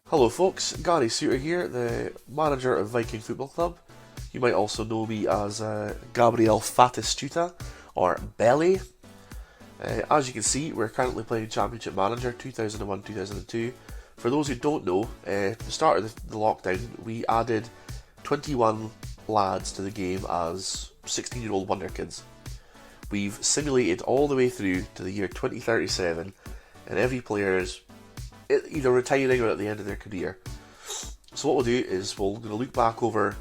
Hello folks, Gary Souter here, the manager of Viking Football Club. You might also know me as Gabriel Fatistuta, or Belly. As you can see, we're currently playing Championship Manager 2001-2002. For those who don't know, at the start of the lockdown, we added 21 lads to the game as 16-year-old wonder kids. We've simulated all the way through to the year 2037, and every player is either retiring or at the end of their career. So what we'll do is we're going to look back over,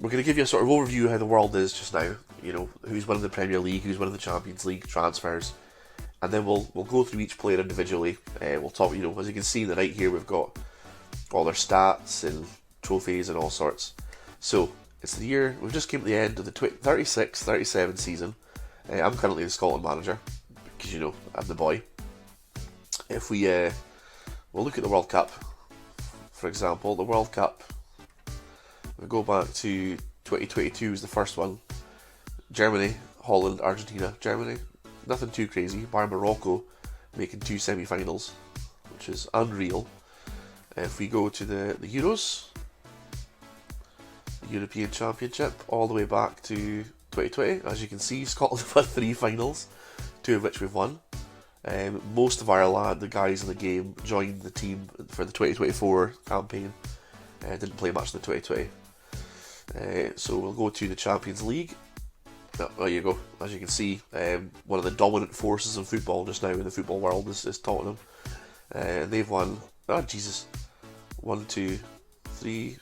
we're going to give you a sort of overview of how the world is just now, you know, who's winning the Premier League, who's winning the Champions League, transfers, and then we'll go through each player individually. We'll talk, you know, as you can see in the right here, we've got all their stats and trophies and all sorts. So it's the year, we've just came to the end of the 36-37 season. I'm currently the Scotland manager, because, you know, I'm the boy. If we'll look at the World Cup, for example. The World Cup, we go back to 2022 was the first one. Germany, Holland, Argentina, Germany. Nothing too crazy, bar Morocco making 2 semi-finals, which is unreal. If we go to the Euros, the European Championship, all the way back to 2020, as you can see, Scotland have had 3 finals, 2 of which we've won. Most of the guys in the game joined the team for the 2024 campaign. Didn't play much in the 2020. So we'll go to the Champions League. Oh, there you go. As you can see, one of the dominant forces in football just now in the football world is Tottenham. They've won, 1, 2, 3,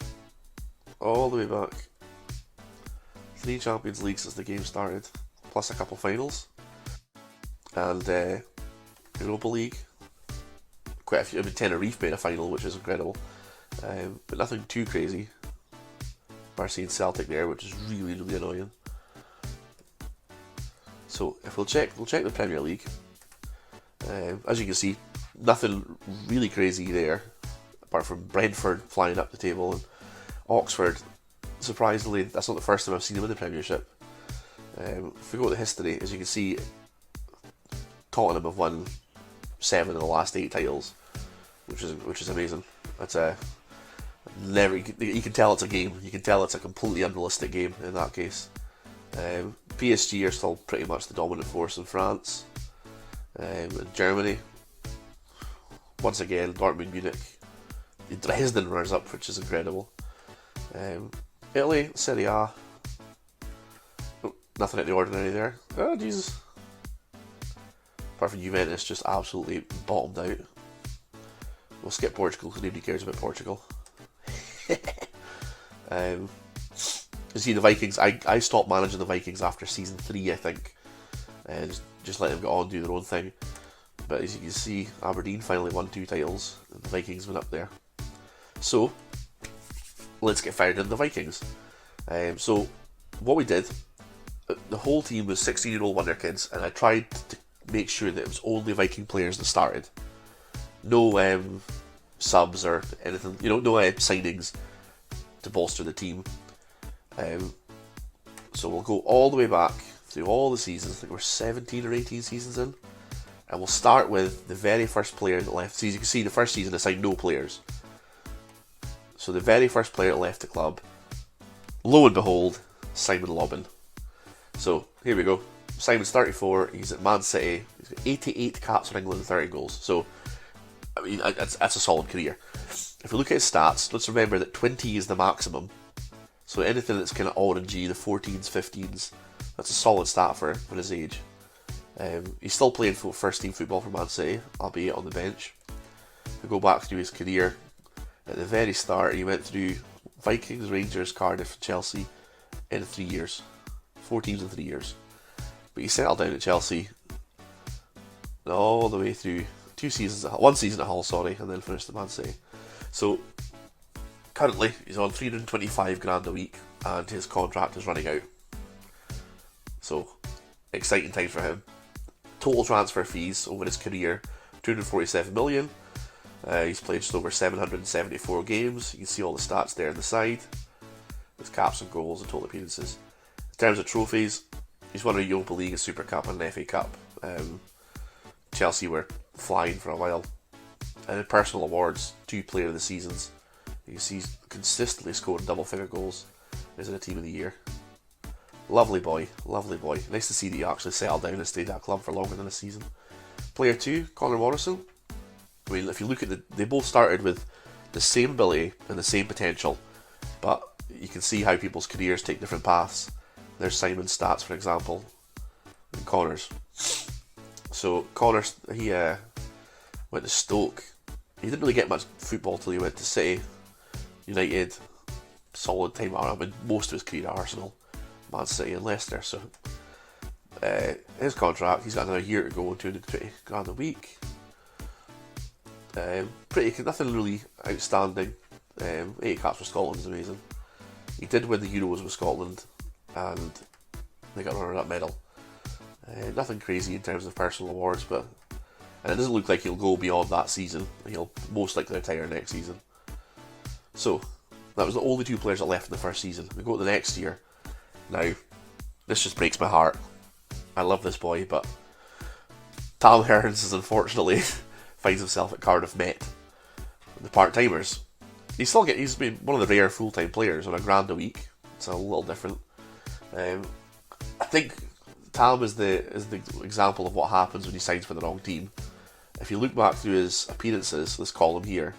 all the way back. 3 Champions Leagues since the game started, plus a couple finals. And Europa League, quite a few. I mean, Tenerife made a final, which is incredible, but nothing too crazy. Marseille and Celtic there, which is really annoying. So if we'll check the Premier League. As you can see, nothing really crazy there, apart from Brentford flying up the table and Oxford. Surprisingly, that's not the first time I've seen them in the Premiership. If we go to history, as you can see, Tottenham have won 7 of the last 8 titles, which is amazing. That's you can tell it's a game. You can tell it's a completely unrealistic game in that case. PSG are still pretty much the dominant force in France. In Germany, once again, Dortmund, Munich, Dresden runners up, which is incredible. Italy, Serie A, nothing out of the ordinary there. Oh Jesus. Apart from Juventus just absolutely bottomed out. We'll skip Portugal because nobody cares about Portugal. You see the Vikings, I stopped managing the Vikings after season 3, I think. Just let them get on and do their own thing. But as you can see, Aberdeen finally won 2 titles and the Vikings went up there. So, let's get fired into the Vikings. So, what we did, the whole team was 16-year-old wonder kids, and I tried to make sure that it was only Viking players that started. No subs or anything, you know, no signings to bolster the team. So we'll go all the way back through all the seasons. I think we're 17 or 18 seasons in. And we'll start with the very first player that left. So as you can see, the first season assigned no players. So the very first player that left the club, lo and behold, Simon Lobban. So here we go. Simon's 34, he's at Man City, he's got 88 caps for England and 30 goals. So, I mean, that's a solid career. If we look at his stats, let's remember that 20 is the maximum. So anything that's kind of orangey, the 14s, 15s, that's a solid stat for his age. He's still playing first team football for Man City, albeit on the bench. If we go back through his career, at the very start, he went through Vikings, Rangers, Cardiff, Chelsea in 3 years. 4 teams in 3 years. But he settled down at Chelsea all the way through 1 season at Hull, and then finished at Man City. So currently he's on 325 grand a week and his contract is running out. So exciting time for him. Total transfer fees over his career, 247 million. He's played just over 774 games. You can see all the stats there on the side. His caps and goals and total appearances. In terms of trophies, he's won a Europa League, a Super Cup and an FA Cup. Chelsea were flying for a while. And in personal awards, 2 player of the seasons. You can see he's consistently scoring double-figure goals. He's in a team of the year. Lovely boy, lovely boy. Nice to see that he actually settled down and stayed at a club for longer than a season. Player 2, Connor Morrison. I mean, if you look at they both started with the same ability and the same potential, but you can see how people's careers take different paths. There's Simon's stats, for example, and Connor's. So Connor, he went to Stoke. He didn't really get much football till he went to City, United. Solid time. I mean, most of his career at Arsenal, Man City, and Leicester. So his contract, he's got another year to go, £220,000 a week. Pretty nothing really outstanding. 8 caps for Scotland is amazing. He did win the Euros with Scotland, and they got a runner-up medal. Nothing crazy in terms of personal awards, but and it doesn't look like he'll go beyond that season. He'll most likely retire next season. So that was the only 2 players that left in the first season. We go to the next year. Now, this just breaks my heart. I love this boy, but Tom Hearns is unfortunately finds himself at Cardiff Met. The part-timers. He's been one of the rare full-time players on £1,000 a week. It's a little different. I think Tom is the example of what happens when he signs for the wrong team. If you look back through his appearances, this column here,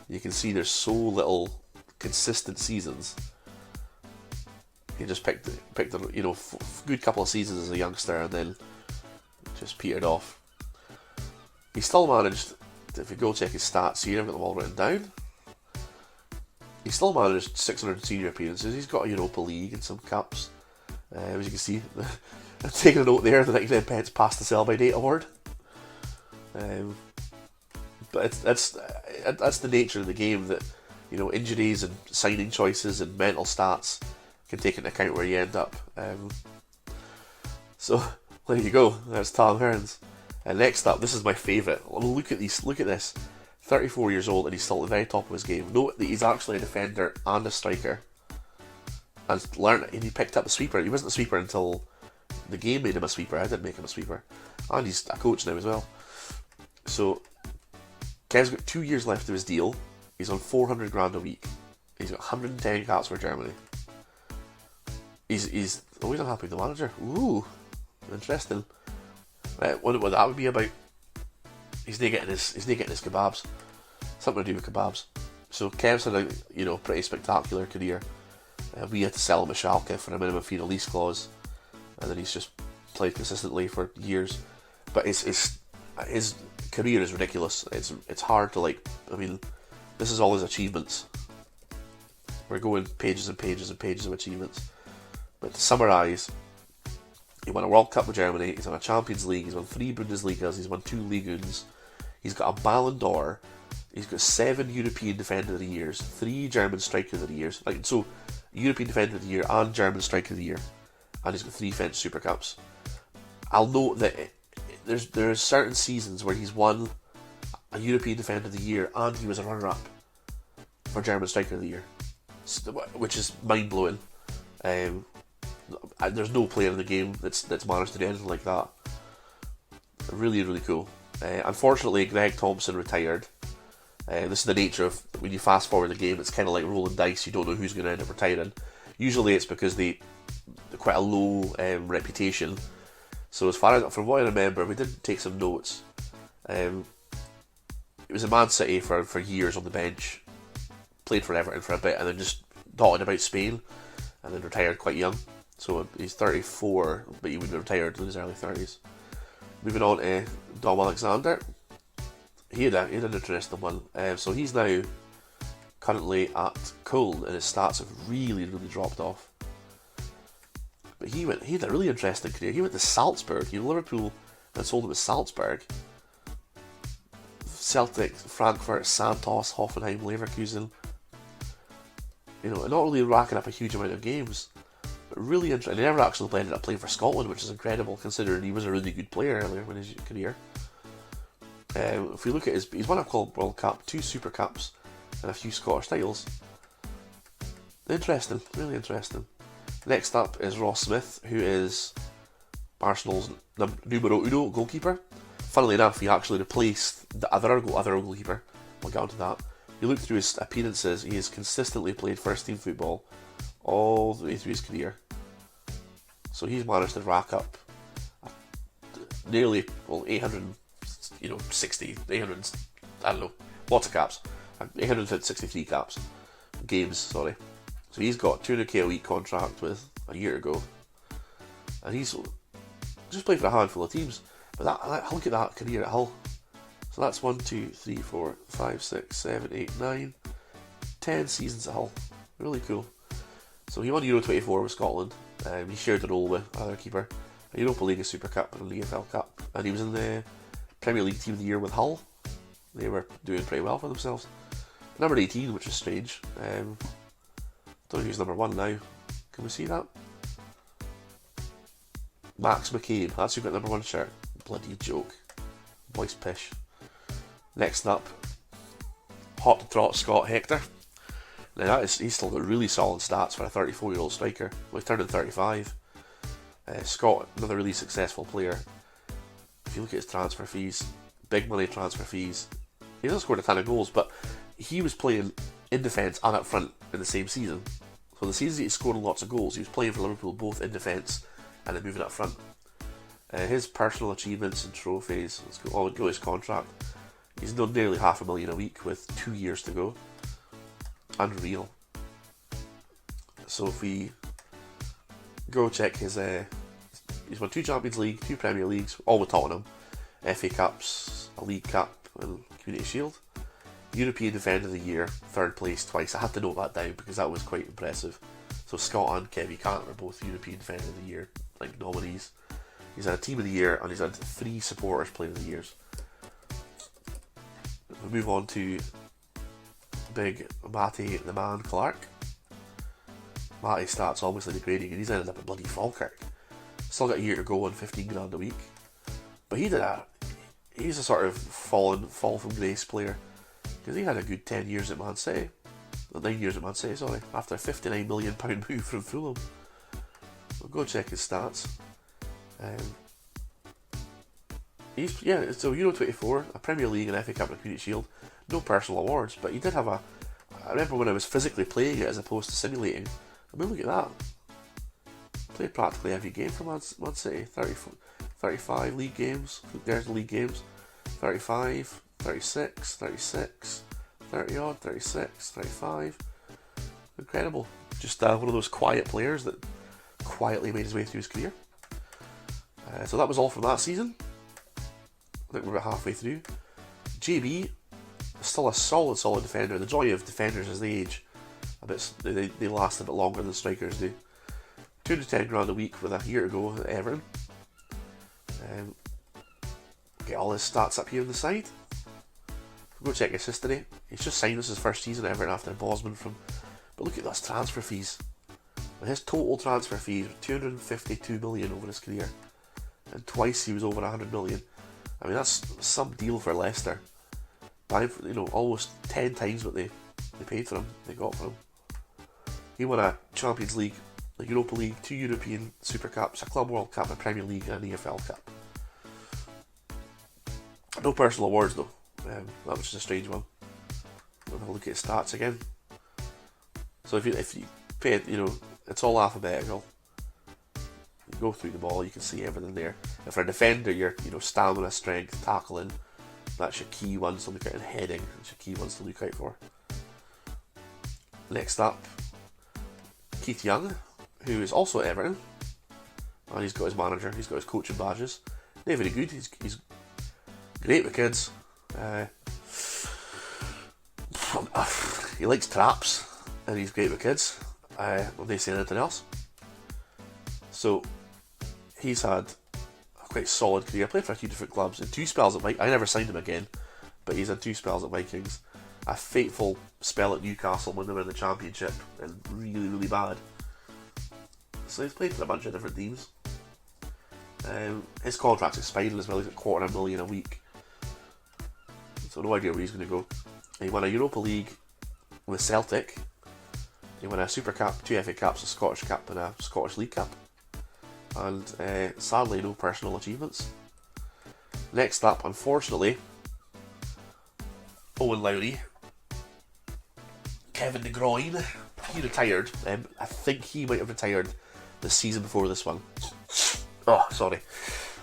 you can see there's so little consistent seasons. He just picked a good couple of seasons as a youngster and then just petered off. He still managed, if you go check his stats here, I've got them all written down. He still managed 600 senior appearances. He's got a Europa League and some cups. As you can see, I'm taking a note there, the 99 past the sell by date award. But that's the nature of the game, that injuries and signing choices and mental stats can take into account where you end up. So there you go. There's Tom Hearns. And next up, this is my favourite. Look at this. 34 years old and he's still at the very top of his game. Note that he's actually a defender and a striker. And he picked up a sweeper. He wasn't a sweeper until the game made him a sweeper. I didn't make him a sweeper. And he's a coach now as well. So Kev's got 2 years left of his deal. He's on £400,000 a week. He's got 110 caps for Germany. He's always unhappy with the manager. Ooh, interesting. What that would be about? He's not getting his kebabs. Something to do with kebabs. So Kev's had a pretty spectacular career. We had to sell him at Schalke for a minimum fee and lease clause, and then he's just played consistently for years. But his career is ridiculous. It's hard to this is all his achievements. We're going pages and pages and pages of achievements. But to summarise, he won a World Cup with Germany, he's won a Champions League, he's won 3 Bundesligas, he's won 2 Ligue 1s, he's got a Ballon d'Or, he's got 7 European Defender of the Years, 3 German Striker of the Years, European Defender of the Year and German Striker of the Year, and he's got 3 French Super Cups. I'll note that there are certain seasons where he's won a European Defender of the Year and he was a runner-up for German Striker of the Year, which is mind-blowing. There's no player in the game that's managed to do anything like that. Really, really cool. Unfortunately, Greg Thompson retired. This is the nature of when you fast forward the game. It's kind of like rolling dice. You don't know who's going to end up retiring. Usually, it's because they're quite a low reputation. So from what I remember, we did take some notes. It was in Man City for years on the bench. Played for Everton for a bit, and then just dotted about Spain, and then retired quite young. So he's 34, but he would have retired in his early 30s. Moving on to Dom Alexander. He had an interesting one. So he's now currently at Köln, and his stats have really, really dropped off. But he had a really interesting career. He went to Salzburg. Liverpool had sold him to Salzburg. Celtic, Frankfurt, Santos, Hoffenheim, Leverkusen. Not really racking up a huge amount of games. Really interesting. He never actually ended up playing for Scotland, which is incredible considering he was a really good player earlier in his career. If we look at he's won a Club World Cup, 2 Super Cups, and a few Scottish titles. Interesting, really interesting. Next up is Ross Smith, who is Arsenal's numero uno goalkeeper. Funnily enough, he actually replaced the other goalkeeper. We'll get onto that. You look through his appearances, he has consistently played first team football all the way through his career. So he's managed to rack up nearly 860, 800, I don't know, lots of caps. 863 caps. Games, sorry. So he's got 200k a week contract with a year ago. And he's just played for a handful of teams. But look at that career at Hull. So that's 1, 2, 3, 4, 5, 6, 7, 8, 9, 10 seasons at Hull. Really cool. So he won Euro 24 with Scotland. He shared the role with other keeper. A Europa League, a Super Cup, and an EFL Cup. And he was in the Premier League Team of the Year with Hull. They were doing pretty well for themselves. Number 18, which is strange. Don't know who's number 1 now. Can we see that? Max McCabe. That's who got number 1 shirt. Bloody joke. Voice pish. Next up, hot to trot Scott Hector. Now he's still got really solid stats for a 34-year-old striker. Well, he's turning 35. Scott, another really successful player. If you look at his transfer fees, big money transfer fees, he hasn't scored a ton of goals, but he was playing in defence and up front in the same season. So the seasons he scored lots of goals, he was playing for Liverpool both in defence and then moving up front. His personal achievements and trophies, let's go his contract. He's done nearly $500,000 a week with 2 years to go. Unreal. So if we go check his, he's won 2 Champions League, 2 Premier Leagues, all with Tottenham, FA Cups, a League Cup, and Community Shield. European Defender of the Year, 3rd place twice. I had to note that down because that was quite impressive. So Scott and Kevin Cantor are both European Defender of the Year nominees. He's had a Team of the Year and he's had 3 Supporters Player of the Years. We move on to big Matty the Man Clark. Matty's stats obviously degrading and he's ended up at bloody Falkirk. Still got a year to go on 15 grand a week. But he's a sort of fall from grace player. Because he had a good 10 years at Man City. 9 years at Man City, sorry. After a £59 million move from Fulham. We'll go check his stats. So Euro 24, a Premier League and FA Cup and a Community Shield. No personal awards, but he did have I remember when I was physically playing it as opposed to simulating. I mean, look at that. Played practically every game for Man City. 35 league games. There's the league games. 35, 36, 36, 30 odd, 36, 35. Incredible. Just one of those quiet players that quietly made his way through his career. So that was all from that season. I think we're about halfway through. JB, still a solid defender. The joy of defenders as they age, they last a bit longer than strikers do. 210 grand a week with a year ago at Everton. Get all his stats up here on the side. We'll go check his history. He's just signed his first season at Everton after Bosman from. But look at those transfer fees. And his total transfer fees were 252 million over his career, and twice he was over 100 million. I mean, that's some deal for Leicester. Buying for, almost 10 times what they paid for him. They got for him. He won a Champions League, a Europa League, 2 European Super Cups, a Club World Cup, a Premier League, and an EFL Cup. No personal awards though. That was just a strange one. We'll have a look at his stats again. So if you pay it, it's all alphabetical. You go through the ball, you can see everything there. And for a defender, your stamina, strength, tackling, that's your key ones to look at, and heading, that's your key ones to look out for. Next up, Keith Young, who is also at Everton, and he's got his manager, he's got his coaching badges. They're very good. He's great with kids. He likes traps, and he's great with kids. When they say anything else. So he's had a quite solid career. Played for a few different clubs in 2 spells at Vikings. I never signed him again, but he's had 2 spells at Vikings. A fateful spell at Newcastle when they were in the Championship, and really bad. So he's played for a bunch of different teams. His contract's expiring as well. He's at $250,000 a week. So no idea where he's going to go. He won a Europa League with Celtic. He won a Super Cup, 2 FA Cups, a Scottish Cup and a Scottish League Cup. And sadly no personal achievements. Next up, unfortunately, Owen Lowry. Kevin De Bruyne. He retired. I think he might have retired the season before this one. Oh, sorry.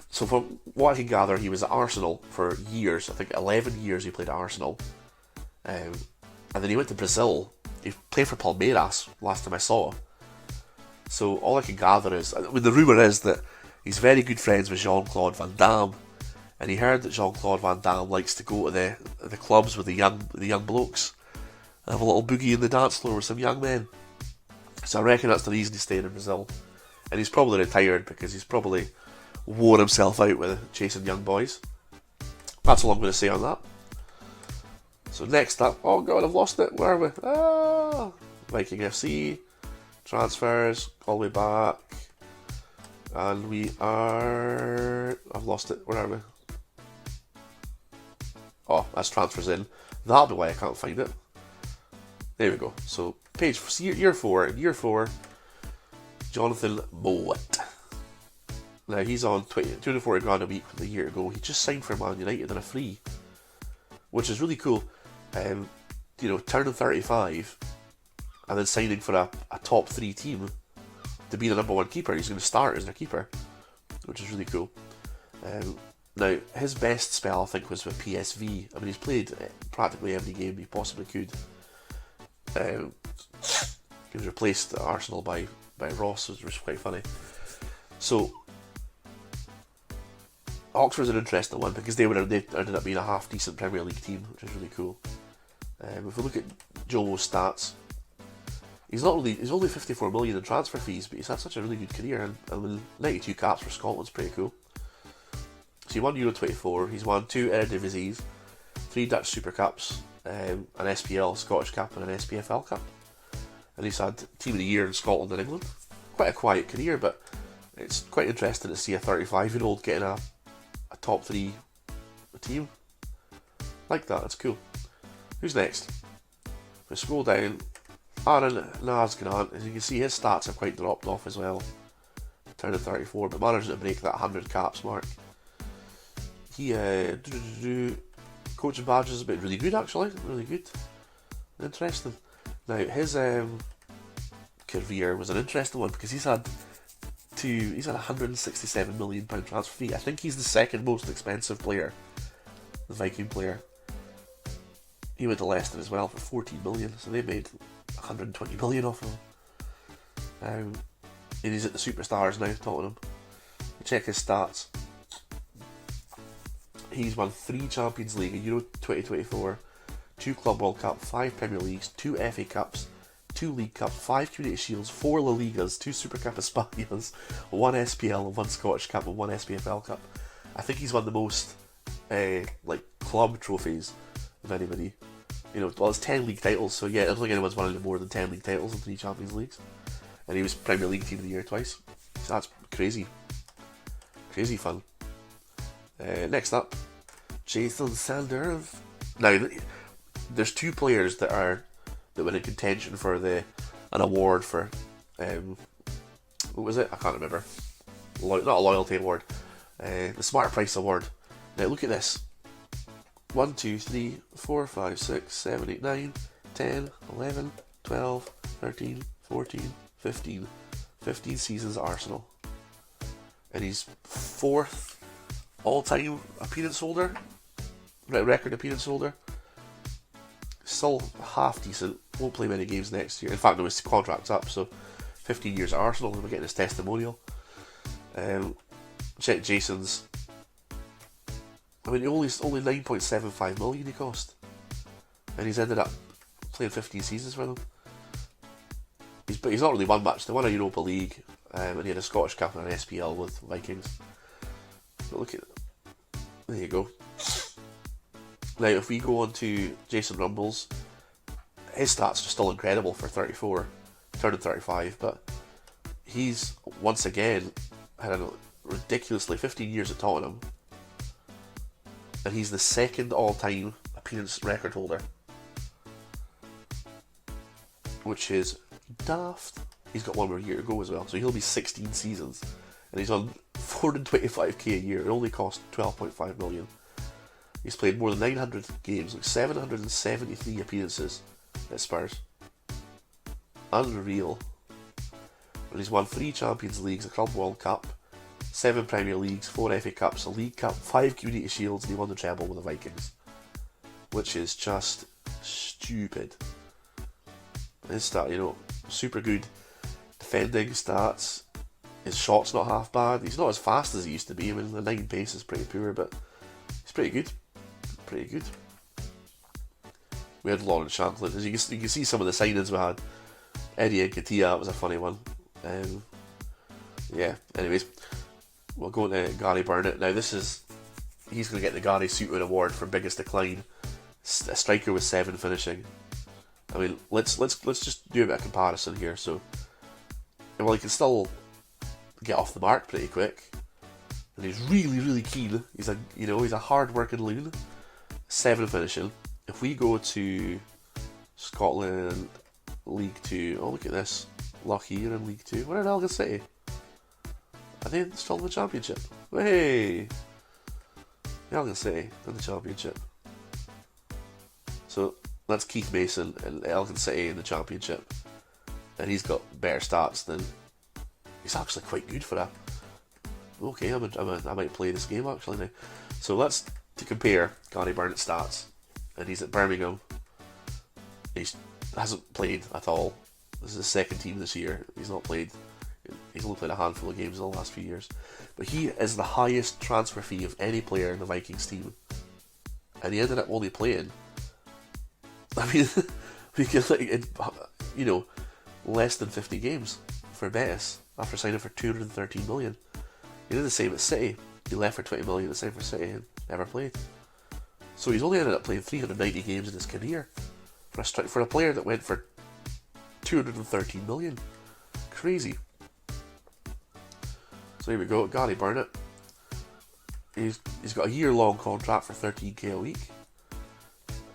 So from what I can gather, he was at Arsenal for years. I think 11 years he played at Arsenal. And then he went to Brazil. He played for Palmeiras last time I saw. So all I can gather is, the rumour is that he's very good friends with Jean-Claude Van Damme. And he heard that Jean-Claude Van Damme likes to go to the clubs with the young blokes and have a little boogie in the dance floor with some young men. So I reckon that's the reason he's staying in Brazil. And he's probably retired because he's probably wore himself out with chasing young boys. That's all I'm going to say on that. So next up, oh god, I've lost it. Where are we? Viking FC, transfers, all the way back. And we are... I've lost it. Where are we? Oh, that's transfers in. That'll be why I can't find it. There we go. So, year 4. In year 4, Jonathan Mowat. Now, he's on 240 grand a week from a year ago. He just signed for Man United on a free, which is really cool. Turning 35 and then signing for a top 3 team to be the number 1 keeper. He's going to start as their keeper, which is really cool. Now, his best spell, I think, was with PSV. I mean, he's played practically every game he possibly could. He was replaced at Arsenal by Ross, which was quite funny. So, Oxford's an interesting one because they ended up being a half-decent Premier League team, which is really cool. If we look at Jomo's stats, he's only 54 million in transfer fees, but he's had such a really good career, and 92 caps for Scotland's pretty cool. So he won Euro 24, he's won 2 Eredivisie, 3 Dutch Super Cups, an SPL Scottish Cup and an SPFL Cup. And he's had Team of the Year in Scotland and England. Quite a quiet career, but it's quite interesting to see a 35-year-old getting a top 3 team. Like that, it's cool. Who's next? If we scroll down, Aaron Nasgrant, as you can see, his stats have quite dropped off as well. Turning 34, but managed to break that 100 caps mark. He, coaching badges has been really good, actually. Really good. Interesting. Now, his career was an interesting one because he's had £167 million transfer fee. I think he's the second most expensive player, the Viking player. He went to Leicester as well for 14 million, so they made 120 million off him. And he's at the Superstars now, Tottenham. Check his stats. He's won 3 Champions League, a Euro 2024, 2 Club World Cup, 5 Premier Leagues, 2 FA Cups, 2 League Cups, 5 Community Shields, 4 La Ligas, 2 Super Cup Espanias, 1 SPL, 1 Scottish Cup, and 1 SPFL Cup. I think he's won the most club trophies of anybody. It's 10 league titles, so yeah, I don't think anyone's won any more than 10 league titles and 3 Champions Leagues. And he was Premier League Team of the Year twice. So that's crazy. Crazy fun. Next up, Jason Sanders. Now, there's 2 players that were in contention for an award for what was it? I can't remember. Not a loyalty award. The Smart Price Award. Now look at this. 1, 2, 3, 4, 5, 6, 7, 8, 9, 10, 11, 12, 13, 14, 15. 15 seasons at Arsenal. And he's 4th all-time appearance holder. Record appearance holder. Still half decent. Won't play many games next year. In fact, no, his contract's up, so 15 years at Arsenal, and we're getting his testimonial. Check Jason's. I mean, only 9.75 million he cost, and he's ended up playing 15 seasons for them. He's not really won much. They won a Europa League, and he had a Scottish Cup and an SPL with Vikings. But look at there you go. Now, if we go on to Jason Rumbles, his stats are still incredible for 34, turning 35, but he's once again had a ridiculously 15 years at Tottenham, and he's the 2nd all-time appearance record holder, which is daft. He's got 1 more year to go as well, so he'll be 16 seasons and he's on 425k a year. It only cost 12.5 million. He's played more than 900 games, like 773 appearances at Spurs. Unreal. And he's won 3 Champions Leagues, a Club World Cup, 7 Premier Leagues, 4 FA Cups, a League Cup, 5 Community Shields, and he won the treble with the Vikings. Which is just stupid. His stat, super good defending stats. His shot's not half bad. He's not as fast as he used to be. I mean, the 9 pace is pretty poor, but he's pretty good. Pretty good. We had Lawrence Shankland. As you can see some of the signings we had. Eddie Nketiah, was a funny one. Yeah, anyways. We'll go to Gary Burnett. Now he's going to get the Gary Souter Award for biggest decline. A striker with 7 finishing. I mean, let's just do a bit of comparison here. So, well, he can still get off the mark pretty quick, and he's really, really keen. He's a hard-working loon. 7 finishing. If we go to Scotland League 2, oh look at this, Lockheed in League 2. Where in Elgin City? Are they still in the Championship? Hey, Elgin City in the Championship. So that's Keith Mason and Elgin City in the Championship, and he's got better stats than. He's actually quite good for that. Okay, I might play this game actually now. So let's to compare Gary Burnett's stats, and he's at Birmingham. He hasn't played at all. This is his second team this year. He's not played. He's only played a handful of games in the last few years, but he is the highest transfer fee of any player in the Vikings team, and he ended up only playing. I mean, because less than 50 games for Betis after signing for 213 million. He did the same at City. He left for 20 million, the same for City, and never played. So he's only ended up playing 390 games in his career for a player that went for 213 million. Crazy. So here we go, Gary Burnett. He's got a year-long contract for 13k a week.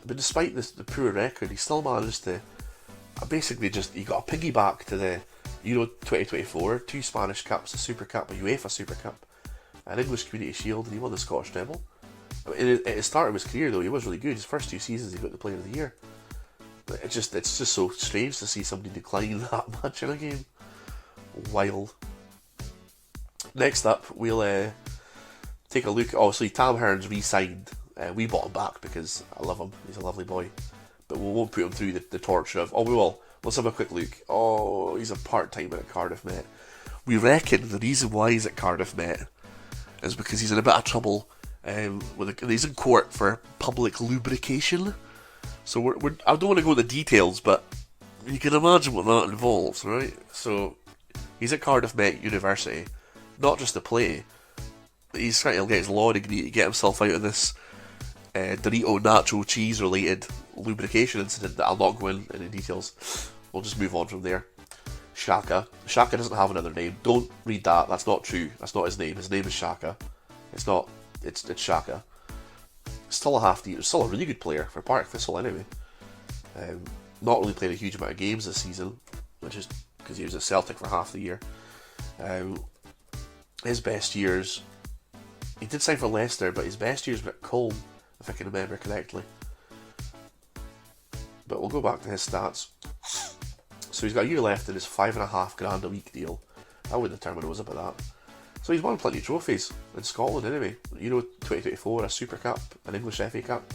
But despite the poor record, he still managed to he got a piggyback to the Euro 2024, 2 Spanish Cups, a Super Cup, a UEFA Super Cup, an English Community Shield, and he won the Scottish treble. I mean, at the start of his career, though, he was really good. His first 2 seasons, he got the Player of the Year. But it's just so strange to see somebody decline that much in a game. Wild. Next up, we'll take a look. Oh, so Tam Hearns re-signed. We bought him back because I love him. He's a lovely boy. But we won't put him through the torture of... Oh, we will. Let's have a quick look. Oh, he's a part-timer at Cardiff Met. We reckon the reason why he's at Cardiff Met is because he's in a bit of trouble. He's in court for public lubrication. So I don't want to go into details, but you can imagine what that involves, right? So he's at Cardiff Met University, not just to play, but he's trying to get his law degree to get himself out of this Dorito nacho cheese related lubrication incident that I'll not go into any details. We'll just move on from there. Shaka doesn't have another name. Don't read that. That's not true. That's not his name. His name is Shaka. It's not. It's Shaka. Still still a really good player for Partick Thistle anyway. Not really played a huge amount of games this season, which is because he was at Celtic for half the year. His best years, he did sign for Leicester, but his best years were at Colm, if I can remember correctly. But we'll go back to his stats. So he's got a year left in his $5,500 a week deal. I wouldn't determine it was about that. So he's won plenty of trophies in Scotland anyway. Euro 2024, a Super Cup, an English FA Cup,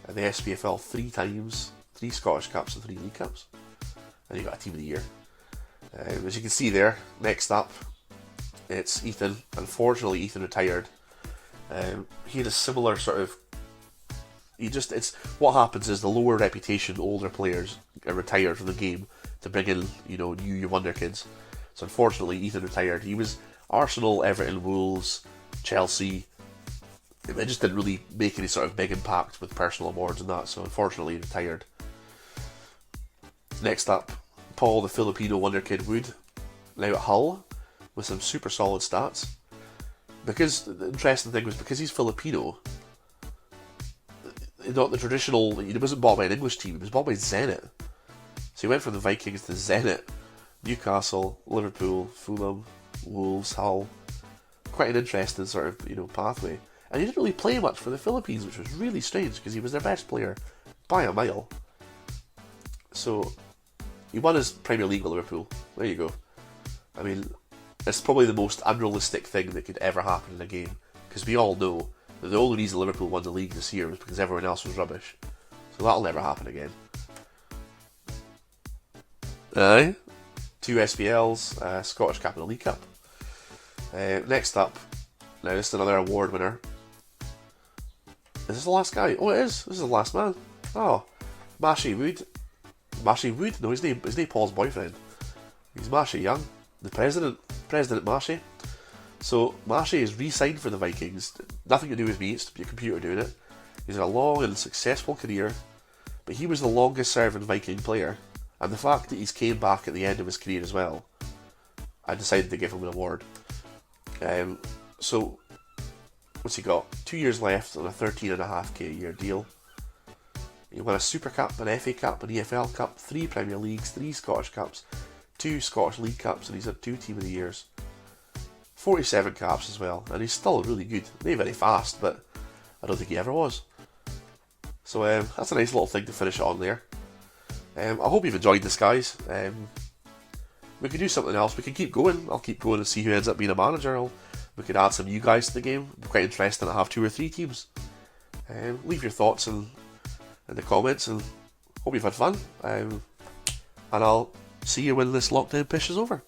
and the SPFL 3 times, 3 Scottish Cups and 3 League Cups. And he got a Team of the Year. As you can see there, next up, it's Ethan. Unfortunately, Ethan retired. He had a similar sort of... what happens is the lower reputation older players get retired from the game to bring in, new wonder kids. So unfortunately, Ethan retired. He was Arsenal, Everton, Wolves, Chelsea. It just didn't really make any sort of big impact with personal awards and that, so unfortunately he retired. Next up, Paul the Filipino wonder kid Wood, now at Hull, with some super solid stats. Because the interesting thing was, because he's Filipino, not the traditional, he wasn't bought by an English team, he was bought by Zenit. So he went from the Vikings to Zenit, Newcastle, Liverpool, Fulham, Wolves, Hull, quite an interesting sort of pathway. And he didn't really play much for the Philippines, which was really strange because he was their best player by a mile. So he won his Premier League with Liverpool. There you go. I mean, it's probably the most unrealistic thing that could ever happen in a game, because we all know that the only reason Liverpool won the league this year was because everyone else was rubbish. So that'll never happen again. Aye. 2 SPLs, Scottish Cup and a League Cup. Next up, now this is another award winner. Is this the last guy? Oh, it is. This is the last man. Oh, Mashy Wood. Mashy Wood? No, his name Paul's boyfriend. He's Mashy Young, the President Mashy. So Mashy is re-signed for the Vikings. Nothing to do with me, it's your computer doing it. He's had a long and successful career, but he was the longest serving Viking player, and the fact that he's came back at the end of his career as well, I decided to give him an award. So what's he got? 2 years left on a 13.5k a year deal. He won a Super Cup, an FA Cup, an EFL Cup, 3 Premier Leagues, 3 Scottish Cups, 2 Scottish League Cups, and he's had 2 Team of the Years. 47 caps as well, and he's still really good. Not very fast, but I don't think he ever was. So that's a nice little thing to finish it on there. I hope you've enjoyed this, guys. We could do something else. We can keep going. I'll keep going and see who ends up being a manager. We could add some new guys to the game. It'd be quite interesting to have 2 or 3 teams. Leave your thoughts in the comments, and hope you've had fun. And I'll see you when this lockdown push is over.